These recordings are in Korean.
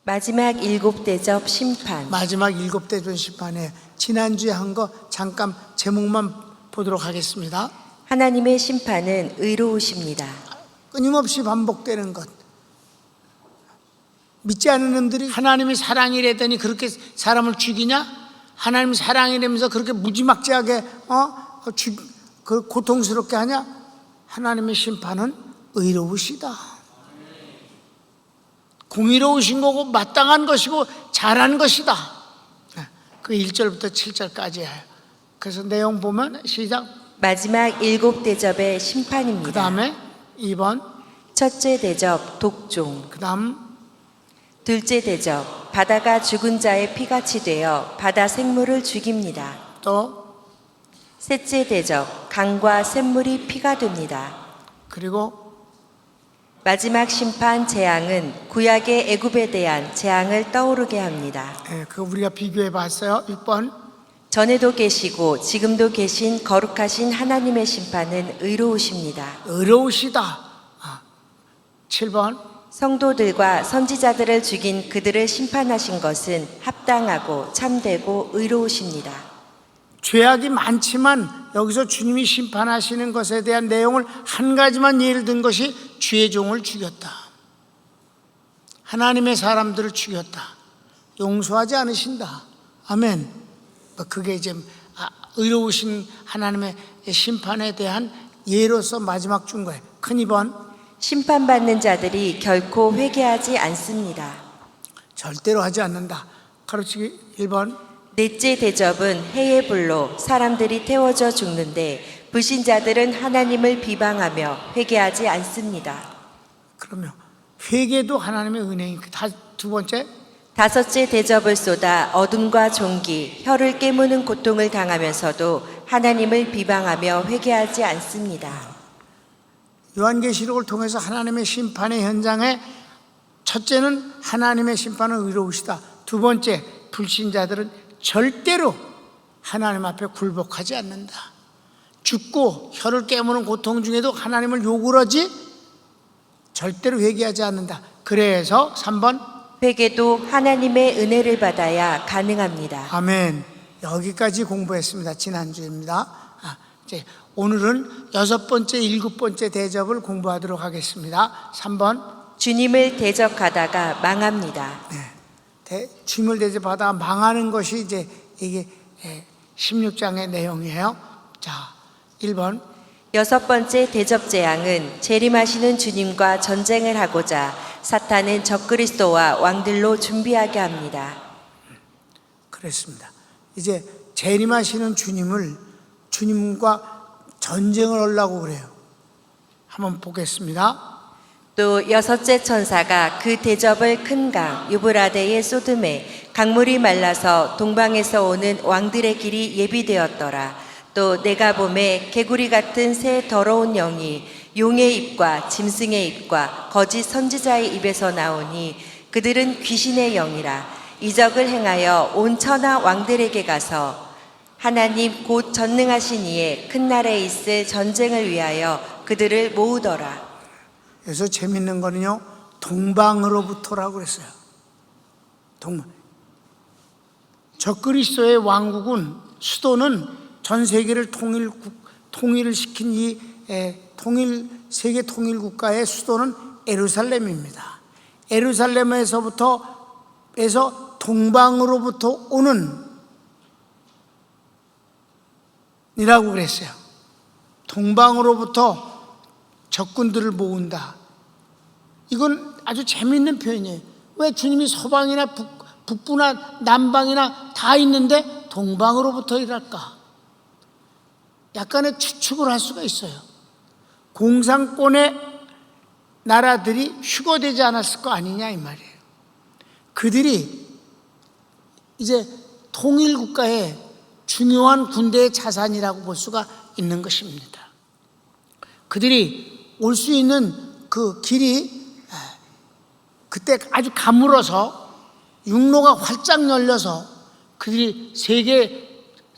마지막 일곱 대접 심판. 마지막 일곱 대접 심판에 지난주에 한 거 잠깐 제목만 보도록 하겠습니다. 하나님의 심판은 의로우십니다. 끊임없이 반복되는 것. 믿지 않는 놈들이 하나님이 사랑이라더니 그렇게 사람을 죽이냐? 하나님 사랑이라면서 그렇게 무지막지하게 고통스럽게 하냐? 하나님의 심판은 의로우시다. 공의로우신 거고 마땅한 것이고 잘한 것이다. 그 1절부터 7절까지예요. 그래서 내용 보면 시작. 마지막 일곱 대접의 심판입니다. 그 다음에 2번. 첫째 대접 독종. 그 다음. 둘째 대접 바다가 죽은 자의 피같이 되어 바다 생물을 죽입니다. 또. 셋째 대접 강과 샘물이 피가 됩니다. 그리고 마지막 심판 재앙은 구약의 애굽에 대한 재앙을 떠오르게 합니다. 그거 우리가 비교해 봤어요. 6번. 전에도 계시고 지금도 계신 거룩하신 하나님의 심판은 의로우십니다. 의로우시다. 7번. 성도들과 선지자들을 죽인 그들을 심판하신 것은 합당하고 참되고 의로우십니다. 죄악이 많지만 여기서 주님이 심판하시는 것에 대한 내용을 한 가지만 예를 든 것이 주의 종을 죽였다. 하나님의 사람들을 죽였다. 용서하지 않으신다. 아멘. 그게 이제 의로우신 하나님의 심판에 대한 예로서 마지막 준 거예요. 큰 2번. 심판받는 자들이 결코 회개하지 않습니다. 절대로 하지 않는다. 가로치기 1번. 넷째 대접은 해의 불로 사람들이 태워져 죽는데 불신자들은 하나님을 비방하며 회개하지 않습니다. 그러면 회개도 하나님의 은혜인 두 번째. 다섯째 대접을 쏟아 어둠과 종기, 혀를 깨무는 고통을 당하면서도 하나님을 비방하며 회개하지 않습니다. 요한계시록을 통해서 하나님의 심판의 현장에 첫째는 하나님의 심판은 의로우시다. 두 번째, 불신자들은 절대로 하나님 앞에 굴복하지 않는다. 죽고 혀를 깨무는 고통 중에도 하나님을 욕을 하지 절대로 회개하지 않는다. 그래서 3번. 회개도 하나님의 은혜를 받아야 가능합니다. 아멘. 여기까지 공부했습니다. 지난주입니다. 이제 오늘은 6번째, 7번째 대접을 공부하도록 하겠습니다. 3번. 주님을 대적하다가 망합니다. 주님을 대접하다가 망하는 것이 이제 이게 16장의 내용이에요. 자, 1번. 여섯 번째 대접 재앙은 재림하시는 주님과 전쟁을 하고자 사탄은 적그리스도와 왕들로 준비하게 합니다. 그렇습니다. 이제 재림하시는 주님과 전쟁을 하려고 그래요. 한번 보겠습니다. 또 여섯째 천사가 그 대접을 큰 강 유브라데에 쏟음에 강물이 말라서 동방에서 오는 왕들의 길이 예비되었더라. 또 내가 보매 개구리 같은 새 더러운 영이 용의 입과 짐승의 입과 거짓 선지자의 입에서 나오니 그들은 귀신의 영이라. 이적을 행하여 온 천하 왕들에게 가서 하나님 곧 전능하신 이의 큰 날에 있을 전쟁을 위하여 그들을 모으더라. 그래서 재밌는 거는요, 동방으로부터라고 그랬어요. 적그리스도의 왕국은, 수도는 전 세계를 통일을 시킨 이 세계 통일 국가의 수도는 예루살렘입니다. 예루살렘에서 동방으로부터 오는 이라고 그랬어요. 동방으로부터 적군들을 모은다. 이건 아주 재미있는 표현이에요. 왜 주님이 서방이나 북부나 남방이나 다 있는데 동방으로부터 일할까? 약간의 추측을 할 수가 있어요. 공산권의 나라들이 휴거되지 않았을 거 아니냐 이 말이에요. 그들이 이제 통일국가의 중요한 군대의 자산이라고 볼 수가 있는 것입니다. 그들이 올 수 있는 그 길이 그때 아주 가물어서 육로가 활짝 열려서 그들이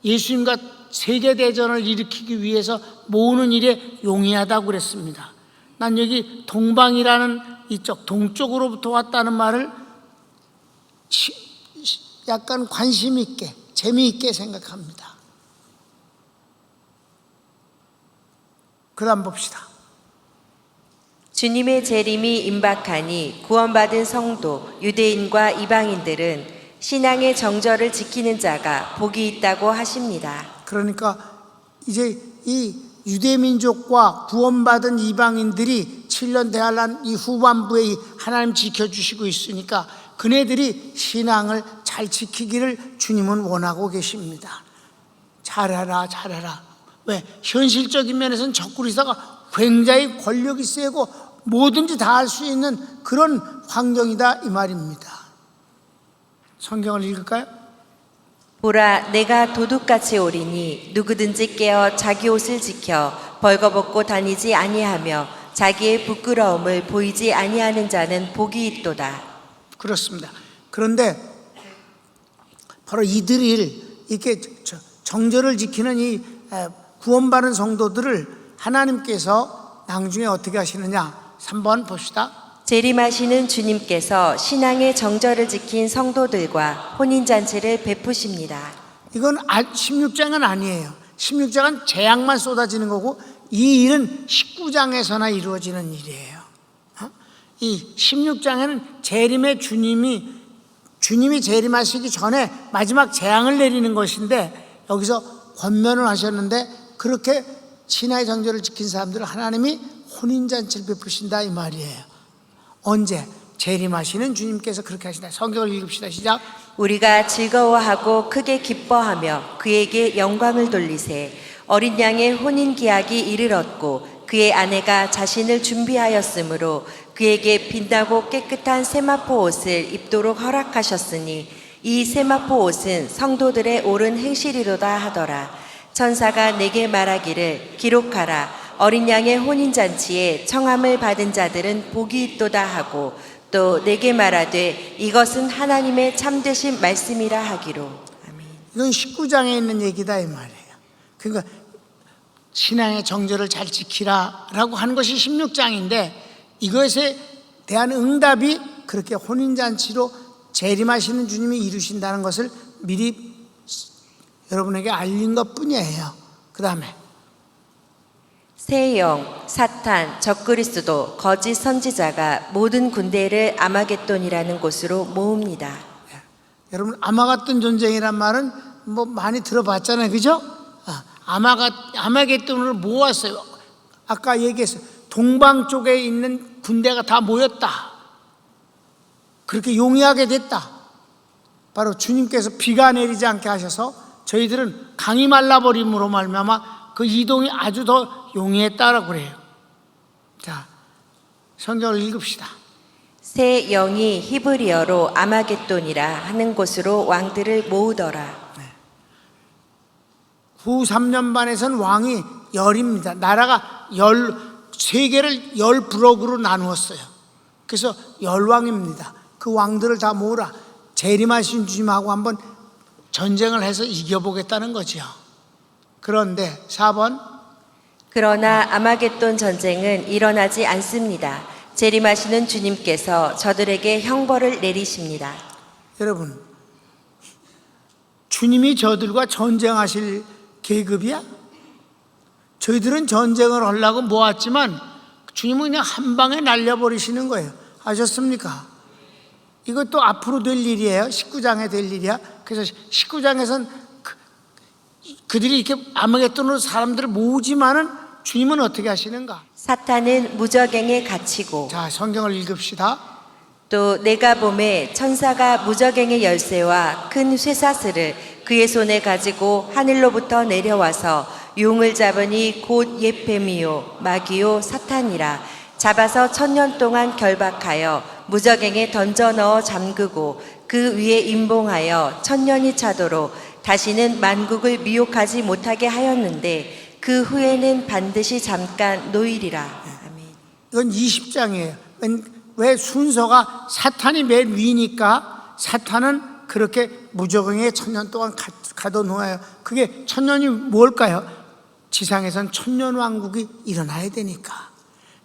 예수님과 세계대전을 일으키기 위해서 모으는 일에 용이하다고 그랬습니다. 난 여기 동방이라는 이쪽 동쪽으로부터 왔다는 말을 약간 관심 있게 재미있게 생각합니다. 그 다음 봅시다. 주님의 재림이 임박하니 구원받은 성도, 유대인과 이방인들은 신앙의 정절을 지키는 자가 복이 있다고 하십니다. 그러니까 이제 이 유대민족과 구원받은 이방인들이 7년 대환란 이 후반부에 이 하나님 지켜주시고 있으니까 그네들이 신앙을 잘 지키기를 주님은 원하고 계십니다. 잘해라 잘해라. 왜? 현실적인 면에서는 적그리스도가 굉장히 권력이 세고 뭐든지 다 할 수 있는 그런 환경이다 이 말입니다. 성경을 읽을까요? 보라, 내가 도둑같이 오리니 누구든지 깨어 자기 옷을 지켜 벌거벗고 다니지 아니하며 자기의 부끄러움을 보이지 아니하는 자는 복이 있도다. 그렇습니다. 그런데 바로 이들이 이렇게 정절을 지키는 이 구원받은 성도들을 하나님께서 나중에 어떻게 하시느냐? 3번 봅시다. 재림하시는 주님께서 신앙의 정절을 지킨 성도들과 혼인잔치를 베푸십니다. 이건 16장은 아니에요. 16장은 재앙만 쏟아지는 거고 이 일은 19장에서나 이루어지는 일이에요. 이 16장에는 재림의 주님이 재림하시기 전에 마지막 재앙을 내리는 것인데 여기서 권면을 하셨는데 그렇게 신앙의 정절을 지킨 사람들을 하나님이 혼인잔치를 베푸신다 이 말이에요. 언제? 재림하시는 주님께서 그렇게 하신다. 성경을 읽읍시다. 시작. 우리가 즐거워하고 크게 기뻐하며 그에게 영광을 돌리세. 어린 양의 혼인 기약이 이르렀고 그의 아내가 자신을 준비하였으므로 그에게 빛나고 깨끗한 세마포 옷을 입도록 허락하셨으니 이 세마포 옷은 성도들의 옳은 행실이로다 하더라. 천사가 내게 말하기를 기록하라. 어린 양의 혼인잔치에 청함을 받은 자들은 복이 있도다 하고 또 내게 말하되 이것은 하나님의 참되신 말씀이라 하기로. 아멘. 이건 19장에 있는 얘기다 이 말이에요. 그러니까 신앙의 정절을 잘 지키라라고 하는 것이 16장인데 이것에 대한 응답이 그렇게 혼인잔치로 재림하시는 주님이 이루신다는 것을 미리 여러분에게 알린 것뿐이에요. 그 다음에 새 영, 사탄, 적그리스도, 거짓 선지자가 모든 군대를 아마겟돈이라는 곳으로 모읍니다. 여러분 아마겟돈 전쟁이란 말은 뭐 많이 들어봤잖아요, 그죠? 아마겟돈을 모았어요. 아까 얘기했어요. 동방 쪽에 있는 군대가 다 모였다. 그렇게 용이하게 됐다. 바로 주님께서 비가 내리지 않게 하셔서 저희들은 강이 말라버림으로 말미암아 그 이동이 아주 더 용이했다라고 그래요. 자, 성경을 읽읍시다. 새 영이 히브리어로 아마겟돈이라 하는 곳으로 왕들을 모으더라. 후 3년 반에선 왕이 열입니다. 나라가 세계를 10부럭으로 나누었어요. 그래서 열왕입니다. 그 왕들을 다 모으라. 재림하신 주님하고 한번 전쟁을 해서 이겨보겠다는 거죠. 그런데 4번 그러나 아마겟돈 전쟁은 일어나지 않습니다. 재림하시는 주님께서 저들에게 형벌을 내리십니다. 여러분 주님이 저들과 전쟁하실 계급이야? 저희들은 전쟁을 하려고 모았지만 주님은 그냥 한 방에 날려버리시는 거예요. 아셨습니까? 이것도 앞으로 될 일이에요. 19장에 될 일이야. 그래서 19장에서는 그들이 이렇게 아마겟돈으로 사람들을 모으지만은 주님은 어떻게 하시는가? 사탄은 무저갱에 갇히고 자, 성경을 읽읍시다. 또 내가 봄에 천사가 무저갱의 열쇠와 큰 쇠사슬을 그의 손에 가지고 하늘로부터 내려와서 용을 잡으니 곧 옛뱀이요 마귀요 사탄이라. 잡아서 1000년 동안 결박하여 무저갱에 던져 넣어 잠그고 그 위에 임봉하여 1000년이 차도록 다시는 만국을 미혹하지 못하게 하였는데 그 후에는 반드시 잠깐 노일이라. 아멘. 이건 20장이에요. 왜 순서가 사탄이 맨 위니까 사탄은 그렇게 무저갱에 1000년 동안 가둬놓아요. 그게 1000년이 뭘까요? 지상에선 1000년 왕국이 일어나야 되니까.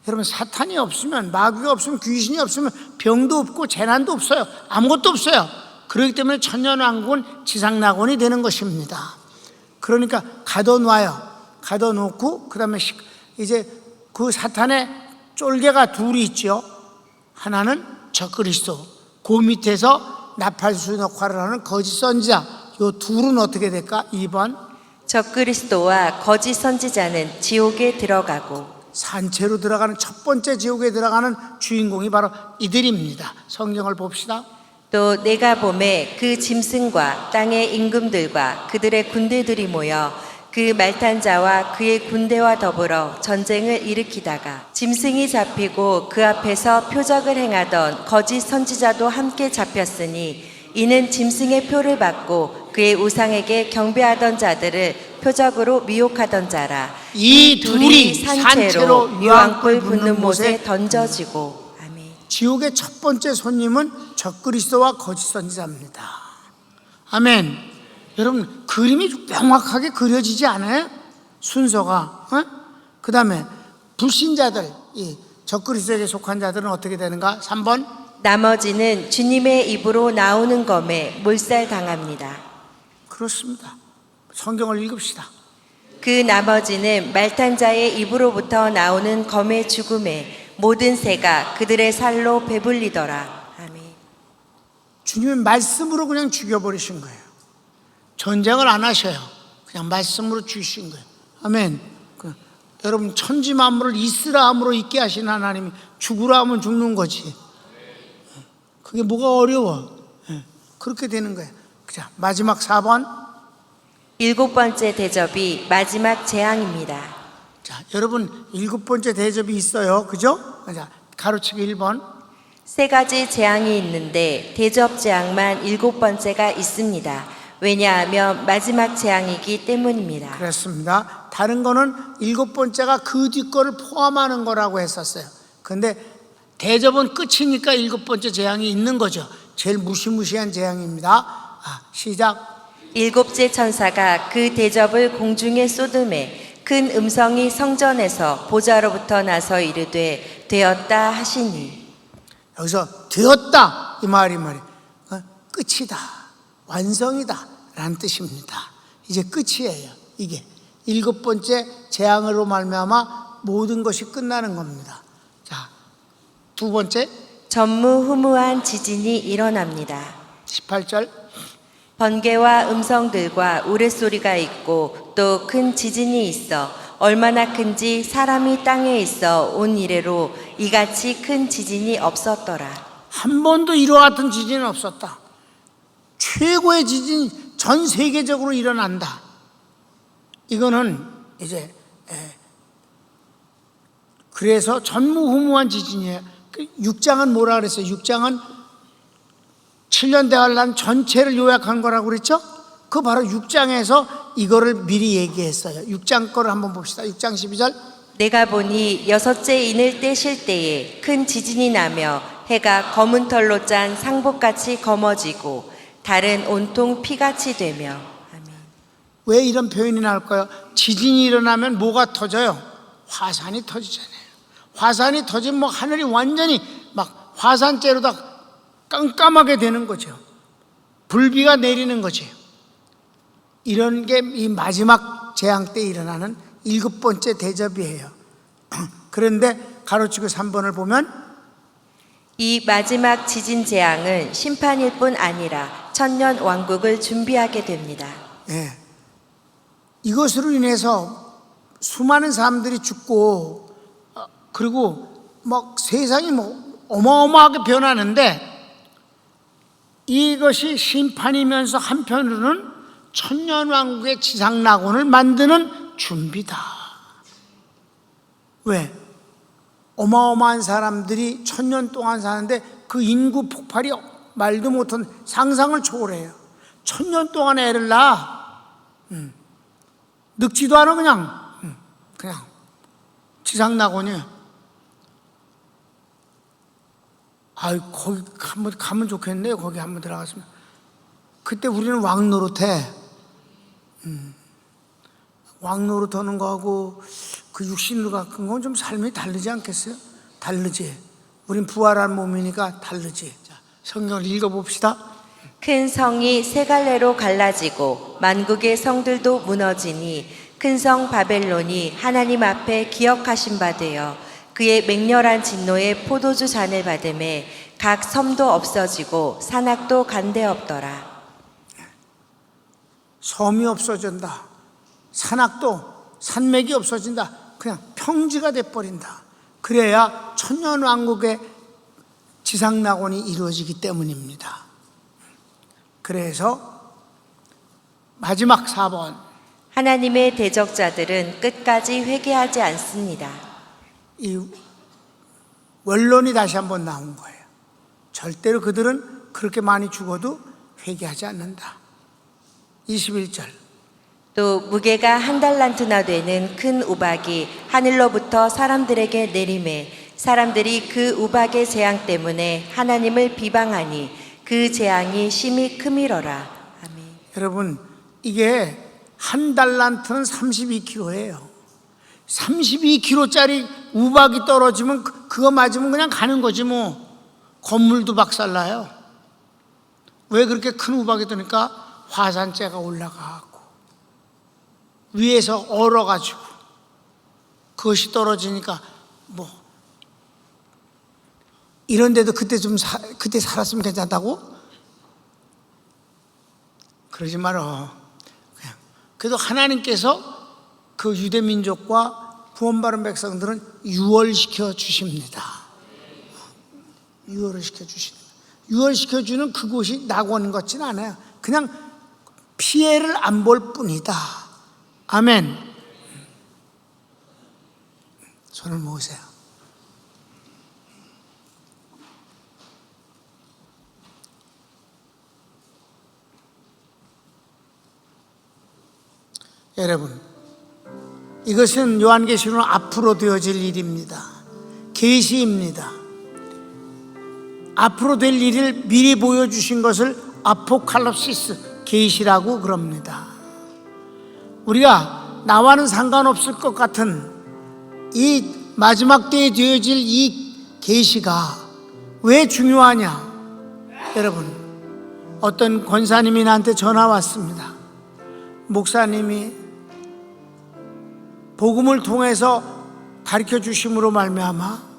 여러분 사탄이 없으면 마귀가 없으면 귀신이 없으면 병도 없고 재난도 없어요. 아무것도 없어요. 그렇기 때문에 천년왕국은 지상낙원이 되는 것입니다. 그러니까 가둬놓고 그 다음에 이제 그 사탄의 쫄개가 둘이 있죠. 하나는 적그리스도, 그 밑에서 나팔수 역할을 하는 거짓 선지자. 이 둘은 어떻게 될까? 2번, 적그리스도와 거짓 선지자는 지옥에 들어가고 산채로 들어가는 첫 번째 지옥에 들어가는 주인공이 바로 이들입니다. 성경을 봅시다. 또 내가 보매 그 짐승과 땅의 임금들과 그들의 군대들이 모여 그 말탄 자와 그의 군대와 더불어 전쟁을 일으키다가 짐승이 잡히고 그 앞에서 표적을 행하던 거짓 선지자도 함께 잡혔으니 이는 짐승의 표를 받고 그의 우상에게 경배하던 자들을 표적으로 미혹하던 자라. 이 둘이 산채로 유황불 붙는 못에 던져지고. 아멘. 지옥의 첫 번째 손님은 적그리스도와 거짓 선지자입니다. 아멘. 여러분, 그림이 명확하게 그려지지 않아요? 순서가. 그 다음에 불신자들, 이 적그리스도에게 속한 자들은 어떻게 되는가? 3번, 나머지는 주님의 입으로 나오는 검에 몰살당합니다. 그렇습니다. 성경을 읽읍시다. 그 나머지는 말탄 자의 입으로부터 나오는 검의 죽음에 모든 새가 그들의 살로 배불리더라. 아멘. 주님의 말씀으로 그냥 죽여버리신 거예요. 전쟁을 안 하셔요. 그냥 말씀으로 죽이신 거예요. 아멘. 여러분, 천지 만물을 있으라 함으로 있게 하신 하나님이 죽으라 하면 죽는 거지. 그게 뭐가 어려워. 그렇게 되는 거예요. 자, 마지막 4번. 7번째 대접이 마지막 재앙입니다. 자, 여러분, 7번째 대접이 있어요. 그죠? 자, 가로치기 1번. 3가지 재앙이 있는데 대접 재앙만 7번째가 있습니다. 왜냐하면 마지막 재앙이기 때문입니다. 그렇습니다. 다른 거는 7번째가 그 뒷거를 포함하는 거라고 했었어요. 근데 대접은 끝이니까 7번째 재앙이 있는 거죠. 제일 무시무시한 재앙입니다. 시작. 7째 천사가 그 대접을 공중에 쏟음에 큰 음성이 성전에서 보좌로부터 나서 이르되 되었다 하시니. 여기서 되었다 이 말이 끝이다, 완성이다 라는 뜻입니다. 이제 끝이에요. 이게 7번째 재앙으로 말미암아 모든 것이 끝나는 겁니다. 자, 2번째 전무후무한 지진이 일어납니다. 18절. 번개와 음성들과 우레소리가 있고 또 큰 지진이 있어 얼마나 큰지 사람이 땅에 있어 온 이래로 이같이 큰 지진이 없었더라. 한 번도 이와 같은 지진은 없었다. 최고의 지진이 전 세계적으로 일어난다. 이거는 이제 그래서 전무후무한 지진이에요. 6장은 뭐라 그랬어요? 6장은 7년 대환란 전체를 요약한 거라고 그랬죠? 그 바로 6장에서 이거를 미리 얘기했어요. 6장 거를 한번 봅시다. 6장 12절. 내가 보니 6째 인을 떼실 때에 큰 지진이 나며 해가 검은 털로 짠 상복같이 검어지고 달은 온통 피같이 되며. 아멘. 왜 이런 표현이 나올까요? 지진이 일어나면 뭐가 터져요? 화산이 터지잖아요. 화산이 터지면 하늘이 완전히 막 화산재로 다 깜깜하게 되는 거죠. 불비가 내리는 거죠. 이런 게 이 마지막 재앙 때 일어나는 7번째 대접이에요. 그런데 가로치고 3번을 보면 이 마지막 지진 재앙은 심판일 뿐 아니라 천년 왕국을 준비하게 됩니다. 이것으로 인해서 수많은 사람들이 죽고 그리고 막 세상이 어마어마하게 변하는데 이것이 심판이면서 한편으로는 천년왕국의 지상낙원을 만드는 준비다. 왜? 어마어마한 사람들이 천년 동안 사는데 그 인구 폭발이 말도 못한 상상을 초월해요. 천년 동안 애를 낳아. 늙지도 않아. 그냥 지상낙원이에요. 거기 한번 가면 좋겠네요. 거기 한번 들어갔으면. 그때 우리는 왕 노릇해. 왕 노릇하는 거하고 그 육신으로 가꾼 건 좀 삶이 다르지 않겠어요? 다르지. 우린 부활한 몸이니까 다르지. 자, 성경을 읽어봅시다. 큰 성이 세 갈래로 갈라지고 만국의 성들도 무너지니 큰 성 바벨론이 하나님 앞에 기억하신 바 되어 그의 맹렬한 진노의 포도주 잔을 받음에 각 섬도 없어지고 산악도 간데 없더라. 섬이 없어진다. 산악도 산맥이 없어진다. 그냥 평지가 돼버린다. 그래야 천년왕국의 지상낙원이 이루어지기 때문입니다. 그래서 마지막 4번, 하나님의 대적자들은 끝까지 회개하지 않습니다. 이 원론이 다시 한번 나온 거예요. 절대로 그들은 그렇게 많이 죽어도 회개하지 않는다. 21절, 또 무게가 한 달란트나 되는 큰 우박이 하늘로부터 사람들에게 내림에 사람들이 그 우박의 재앙 때문에 하나님을 비방하니 그 재앙이 심히 크미러라. 아멘. 여러분, 이게 한 달란트는 32kg예요. 32kg짜리 우박이 떨어지면 그거 맞으면 그냥 가는 거지 뭐. 건물도 박살나요. 왜 그렇게 큰 우박이 뜨니까 화산재가 올라가고 위에서 얼어가지고 그것이 떨어지니까 뭐 이런데도 그때 살았으면 괜찮다고? 그러지 말어. 그냥 그래도 하나님께서 그 유대 민족과 구원받은 백성들은 유월시켜 주십니다. 유월을 시켜 주십니다. 유월시켜 주는 그곳이 낙원 같지는 않아요. 그냥 피해를 안 볼 뿐이다. 아멘. 손을 모으세요. 여러분, 이것은 요한계시록은 앞으로 되어질 일입니다. 계시입니다. 앞으로 될 일을 미리 보여주신 것을 아포칼립시스, 계시라고 그럽니다. 우리가 나와는 상관없을 것 같은 이 마지막 때에 되어질 이 계시가 왜 중요하냐? 여러분, 어떤 권사님이 나한테 전화 왔습니다. 목사님이 복음을 통해서 가르쳐 주심으로 말미암아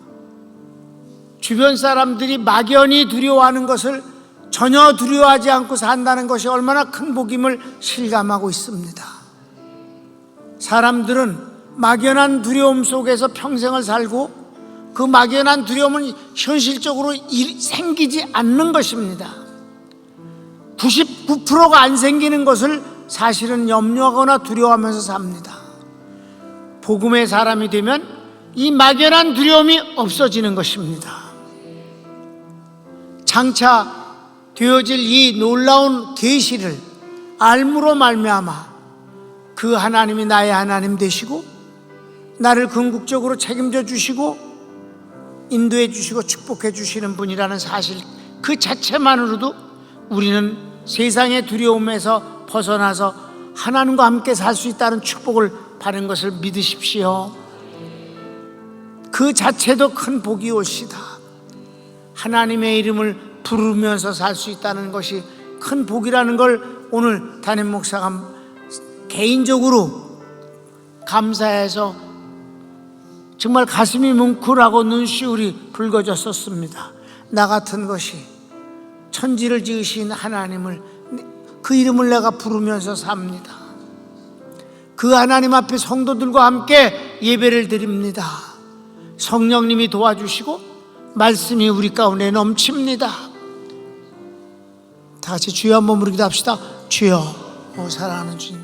주변 사람들이 막연히 두려워하는 것을 전혀 두려워하지 않고 산다는 것이 얼마나 큰 복임을 실감하고 있습니다. 사람들은 막연한 두려움 속에서 평생을 살고 그 막연한 두려움은 현실적으로 생기지 않는 것입니다. 99%가 안 생기는 것을 사실은 염려하거나 두려워하면서 삽니다. 복음의 사람이 되면 이 막연한 두려움이 없어지는 것입니다. 장차 되어질 이 놀라운 계시를 알므로 말미암아 그 하나님이 나의 하나님 되시고 나를 궁극적으로 책임져 주시고 인도해 주시고 축복해 주시는 분이라는 사실 그 자체만으로도 우리는 세상의 두려움에서 벗어나서 하나님과 함께 살 수 있다는 축복을 받은 것을 믿으십시오. 그 자체도 큰 복이 옳시다. 하나님의 이름을 부르면서 살 수 있다는 것이 큰 복이라는 걸 오늘 담임 목사가 개인적으로 감사해서 정말 가슴이 뭉클하고 눈시울이 붉어졌었습니다. 나 같은 것이 천지를 지으신 하나님을 그 이름을 내가 부르면서 삽니다. 그 하나님 앞에 성도들과 함께 예배를 드립니다. 성령님이 도와주시고 말씀이 우리 가운데 넘칩니다. 다 같이 주여 한번 부르기도 합시다. 주여, 사랑하는 주님.